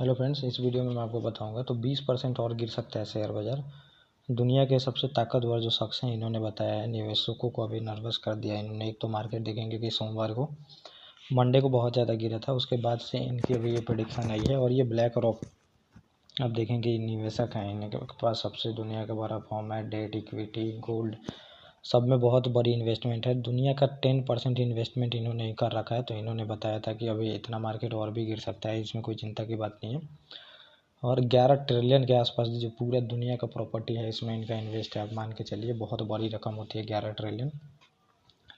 Hello friends, इस video में मैं आपको बताऊंगा तो 20% और गिर सकता है शेयर बाज़ार। दुनिया के सबसे ताकतवर जो शख्स हैं इन्होंने बताया है, निवेशकों को अभी नर्वस कर दिया है इन्होंने। एक तो मार्केट देखेंगे कि सोमवार को, मंडे को बहुत ज़्यादा गिरा था, उसके बाद से इनकी अभी ये प्रेडिक्शन आई है। और ये ब्लैक रॉक, अब देखेंगे निवेशक हैं, इनके पास सबसे दुनिया का बड़ा फॉर्म है, डेट, इक्विटी, गोल्ड, सब में बहुत बड़ी इन्वेस्टमेंट है। दुनिया का 10% इन्वेस्टमेंट इन्होंने कर रखा है। तो इन्होंने बताया था कि अभी इतना मार्केट और भी गिर सकता है, इसमें कोई चिंता की बात नहीं है। और 11 ट्रिलियन के आसपास जो पूरा दुनिया का प्रॉपर्टी है इसमें इनका इन्वेस्ट है। आप मान के चलिए बहुत बड़ी रकम होती है 11 ट्रिलियन।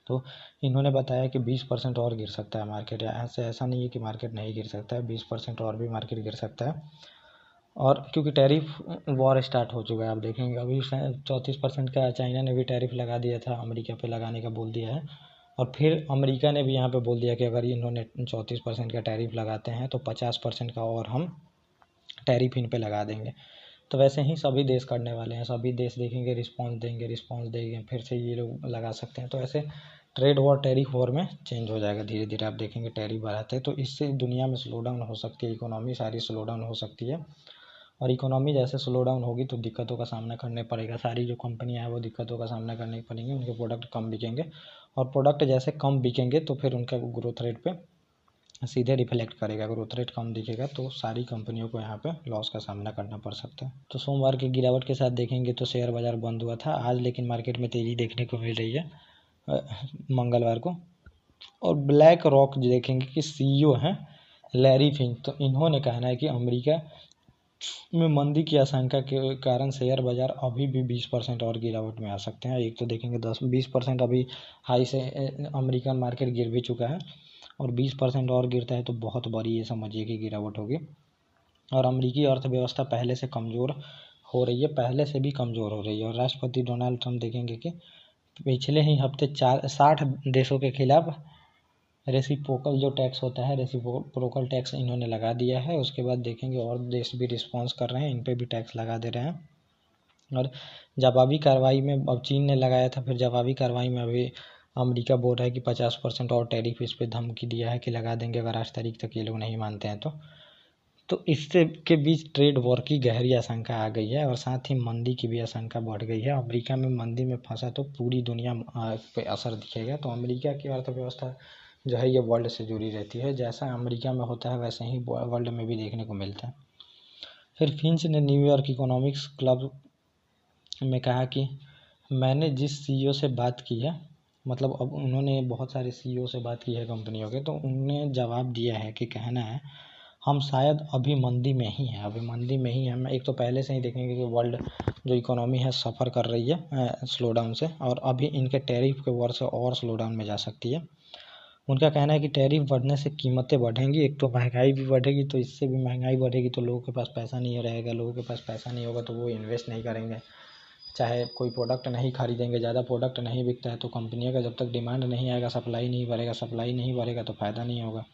तो इन्होंने बताया कि 20% और गिर सकता है मार्केट। ऐसा नहीं है कि मार्केट नहीं गिर सकता है, 20% और भी मार्केट गिर सकता है। और क्योंकि टैरिफ वॉर स्टार्ट हो चुका है, आप देखेंगे अभी 34% का चाइना ने भी टैरिफ लगा दिया था, अमेरिका पे लगाने का बोल दिया है। और फिर अमेरिका ने भी यहाँ पे बोल दिया कि अगर इन्होंने 34% का टैरिफ लगाते हैं तो 50% का और हम टैरिफ इन पे लगा देंगे। तो वैसे ही सभी देश करने वाले हैं, सभी देश देखेंगे, रिस्पॉन्स देंगे, फिर से ये लोग लगा सकते हैं। तो ऐसे ट्रेड वॉर टैरिफ वॉर में चेंज हो जाएगा धीरे धीरे। आप देखेंगे टैरिफ बढ़ाते हैं तो इससे दुनिया में स्लो डाउन हो सकती है, इकोनॉमी सारी स्लो डाउन हो सकती है। और इकोनॉमी जैसे स्लो डाउन होगी तो दिक्कतों का सामना करने पड़ेगा, सारी जो कंपनियां हैं वो दिक्कतों का सामना करने पड़ेंगे, उनके प्रोडक्ट कम बिकेंगे। और प्रोडक्ट जैसे कम बिकेंगे तो फिर उनका ग्रोथ रेट पे सीधे रिफ्लेक्ट करेगा। ग्रोथ रेट कम दिखेगा तो सारी कंपनियों को यहाँ पे लॉस का सामना करना पड़ सकता है। तो सोमवार की गिरावट के साथ देखेंगे तो शेयर बाजार बंद हुआ था आज, लेकिन मार्केट में तेज़ी देखने को मिल रही है मंगलवार को। और ब्लैक रॉक देखेंगे कि सीईओ हैं लैरी फिंच, तो इन्होंने कहना है कि अमेरिका में मंदी की आशंका के कारण शेयर बाजार अभी भी 20% और गिरावट में आ सकते हैं। एक तो देखेंगे 10-20% अभी हाई से अमेरिकन मार्केट गिर भी चुका है, और 20% और गिरता है तो बहुत बड़ी ये समझिए कि गिरावट होगी। और अमेरिकी अर्थव्यवस्था पहले से कमज़ोर हो रही है, पहले से भी कमज़ोर हो रही है। और राष्ट्रपति डोनाल्ड ट्रंप देखेंगे कि पिछले ही हफ्ते 60 देशों के खिलाफ रेसिप्रोकल जो टैक्स होता है, रेसिप्रोकल टैक्स इन्होंने लगा दिया है। उसके बाद देखेंगे और देश भी रिस्पॉन्स कर रहे हैं, इन पे भी टैक्स लगा दे रहे हैं। और जवाबी कार्रवाई में अब चीन ने लगाया था, फिर जवाबी कार्रवाई में अभी अमेरिका बोल रहा है कि 50% और टैरिफ इस पर धमकी दिया है कि लगा देंगे अगर 8 तारीख तक ये लोग नहीं मानते हैं तो इससे के बीच ट्रेड वॉर की गहरी आशंका आ गई है। और साथ ही मंदी की भी आशंका बढ़ गई है। अमेरिका में मंदी में फंसा तो पूरी दुनिया पे असर दिखेगा। तो अमेरिका की अर्थव्यवस्था जो है ये वर्ल्ड से जुड़ी रहती है, जैसा अमेरिका में होता है वैसे ही वर्ल्ड में भी देखने को मिलता है। फिर फिंच ने न्यूयॉर्क इकोनॉमिक्स क्लब में कहा कि मैंने जिस सीईओ से बात की है, मतलब अब उन्होंने बहुत सारे सीईओ से बात की है कंपनियों के, तो उन्होंने जवाब दिया है कि कहना है हम शायद अभी मंदी में ही हैं, अभी मंदी में ही हैं। एक तो पहले से ही देखेंगे कि वर्ल्ड जो इकोनॉमी है सफ़र कर रही है स्लो डाउन से, और अभी इनके टैरिफ के वजह से और स्लो डाउन में जा सकती है। उनका कहना है कि टैरिफ बढ़ने से कीमतें बढ़ेंगी, एक तो महंगाई भी बढ़ेगी, तो इससे भी महंगाई बढ़ेगी तो लोगों के पास पैसा नहीं रहेगा, लोगों के पास पैसा नहीं होगा तो वो इन्वेस्ट नहीं करेंगे, चाहे कोई प्रोडक्ट नहीं खरीदेंगे। ज़्यादा प्रोडक्ट नहीं बिकता है तो कंपनियों का जब तक डिमांड नहीं आएगा, सप्लाई नहीं बढ़ेगा तो फ़ायदा नहीं होगा।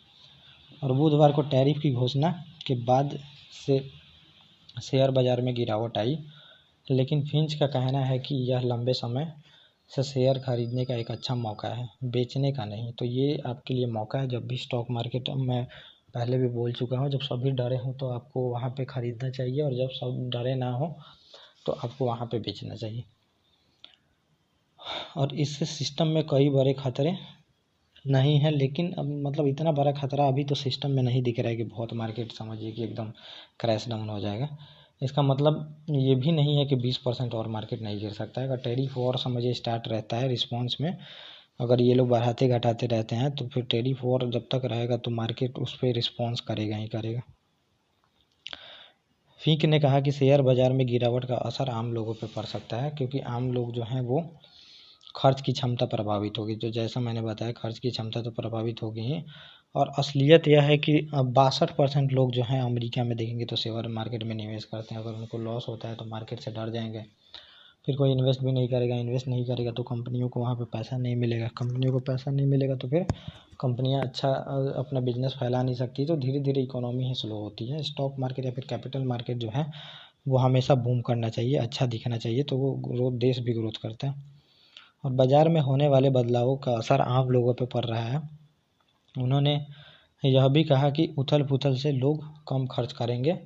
और बुधवार को टैरिफ की घोषणा के बाद से शेयर बाज़ार में गिरावट आई, लेकिन फिंच का कहना है कि यह लंबे समय से शेयर खरीदने का एक अच्छा मौका है, बेचने का नहीं। तो ये आपके लिए मौका है, जब भी स्टॉक मार्केट में पहले भी बोल चुका हूँ, जब सभी डरे हों तो आपको वहाँ पे ख़रीदना चाहिए, और जब सब डरे ना हो तो आपको वहाँ पे बेचना चाहिए। और इससे सिस्टम में कई बड़े खतरे नहीं है, लेकिन अब मतलब इतना बड़ा खतरा अभी तो सिस्टम में नहीं दिख रहा है कि बहुत मार्केट समझिए कि एकदम क्रैश डाउन हो जाएगा। इसका मतलब ये भी नहीं है कि 20% और मार्केट नहीं गिर सकता है। अगर टैरिफ वॉर समझिए स्टार्ट रहता है, रिस्पॉन्स में अगर ये लोग बढ़ाते घटाते रहते हैं तो फिर टैरिफ वॉर जब तक रहेगा तो मार्केट उस पर रिस्पॉन्स करेगा ही करेगा। फिंक ने कहा कि शेयर बाज़ार में गिरावट का असर आम लोगों पर पड़ सकता है, क्योंकि आम लोग जो हैं वो खर्च की क्षमता प्रभावित होगी। तो जैसा मैंने बताया खर्च की क्षमता तो प्रभावित होगी ही। और असलियत यह है कि 62% लोग जो हैं अमेरिका में देखेंगे तो शेयर मार्केट में निवेश करते हैं। अगर उनको लॉस होता है तो मार्केट से डर जाएंगे, फिर कोई इन्वेस्ट भी नहीं करेगा। इन्वेस्ट नहीं करेगा तो कंपनियों को वहाँ पे पैसा नहीं मिलेगा, कंपनियों को पैसा नहीं मिलेगा तो फिर कंपनियाँ अच्छा अपना बिजनेस फैला नहीं सकती, तो धीरे धीरे इकोनॉमी ही स्लो होती है। स्टॉक मार्केट या फिर कैपिटल मार्केट जो है वो हमेशा बूम करना चाहिए, अच्छा दिखना चाहिए, तो वो ग्रोथ, देश भी ग्रोथ करता है। और बाज़ार में होने वाले बदलावों का असर आम लोगों पर पड़ रहा है। उन्होंने यह भी कहा कि उथल पुथल से लोग कम खर्च करेंगे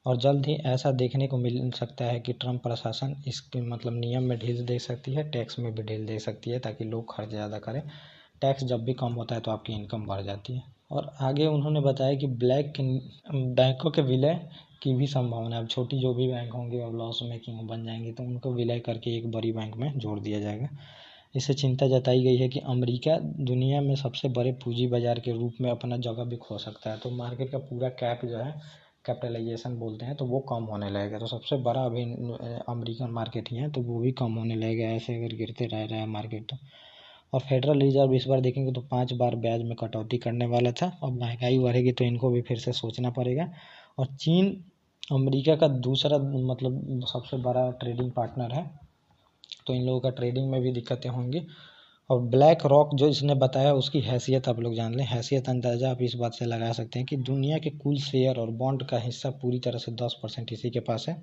और जल्द ही ऐसा देखने को मिल सकता है कि ट्रंप प्रशासन इसके मतलब नियम में ढील दे सकती है, टैक्स में भी ढील दे सकती है, ताकि लोग खर्च ज़्यादा करें। टैक्स जब भी कम होता है तो आपकी इनकम बढ़ जाती है। और आगे उन्होंने बताया कि ब्लैक बैंकों के विलय की भी संभावना है। अब छोटी जो भी बैंक होंगे अब लॉस मेकिंग बन जाएंगी तो उनको विलय करके एक बड़ी बैंक में जोड़ दिया जाएगा। इससे चिंता जताई गई है कि अमेरिका दुनिया में सबसे बड़े पूंजी बाजार के रूप में अपना जगह भी खो सकता है। तो मार्केट का पूरा कैप जो है, कैपिटलाइजेशन बोलते हैं, तो वो कम होने लगेगा। तो सबसे बड़ा अभी अमेरिकन मार्केट ही है, तो वो भी कम होने लगेगा ऐसे अगर गिरते रहा मार्केट तो। और फेडरल रिजर्व इस बार देखेंगे तो 5 बार ब्याज में कटौती करने वाला था। अब महंगाई बढ़ेगी तो इनको भी फिर से सोचना पड़ेगा। और चीन अमेरिका का दूसरा मतलब सबसे बड़ा ट्रेडिंग पार्टनर है, तो इन लोगों का ट्रेडिंग में भी दिक्कतें होंगी। और ब्लैक रॉक जो इसने बताया उसकी हैसियत आप लोग जान लें। हैसियत अंदाज़ा आप इस बात से लगा सकते हैं कि दुनिया के कुल शेयर और बॉन्ड का हिस्सा पूरी तरह से 10% इसी के पास है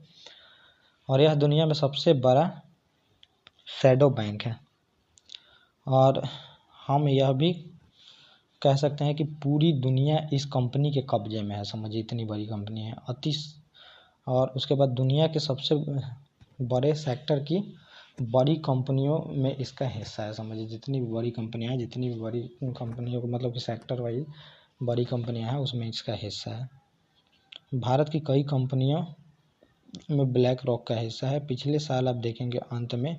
और यह दुनिया में सबसे बड़ा शैडो बैंक है। और हम यह भी कह सकते हैं कि पूरी दुनिया इस कंपनी के कब्जे में है। समझिए इतनी बड़ी कंपनी है और उसके बाद दुनिया के सबसे बड़े सेक्टर की बड़ी कंपनियों में इसका हिस्सा है। समझिए जितनी भी बड़ी कंपनियां हैं, जितनी भी बड़ी कंपनियों को मतलब कि सेक्टर वाइज बड़ी कंपनियां हैं उसमें इसका हिस्सा है। भारत की कई कंपनियों में ब्लैक रॉक का हिस्सा है। पिछले साल आप देखेंगे अंत में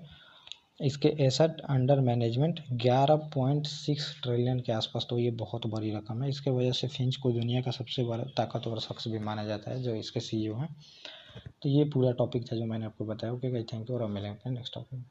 इसके एसेट अंडर मैनेजमेंट 11.6 ट्रिलियन के आसपास, तो ये बहुत बड़ी रकम है। इसके वजह से फिंच को दुनिया का सबसे बड़ा ताकतवर शख्स भी माना जाता है, जो इसके CEO हैं। तो ये पूरा टॉपिक था जो मैंने आपको बताया। ओके गाइस, थैंक यू और अब मिलेंगे नेक्स्ट टॉपिक में।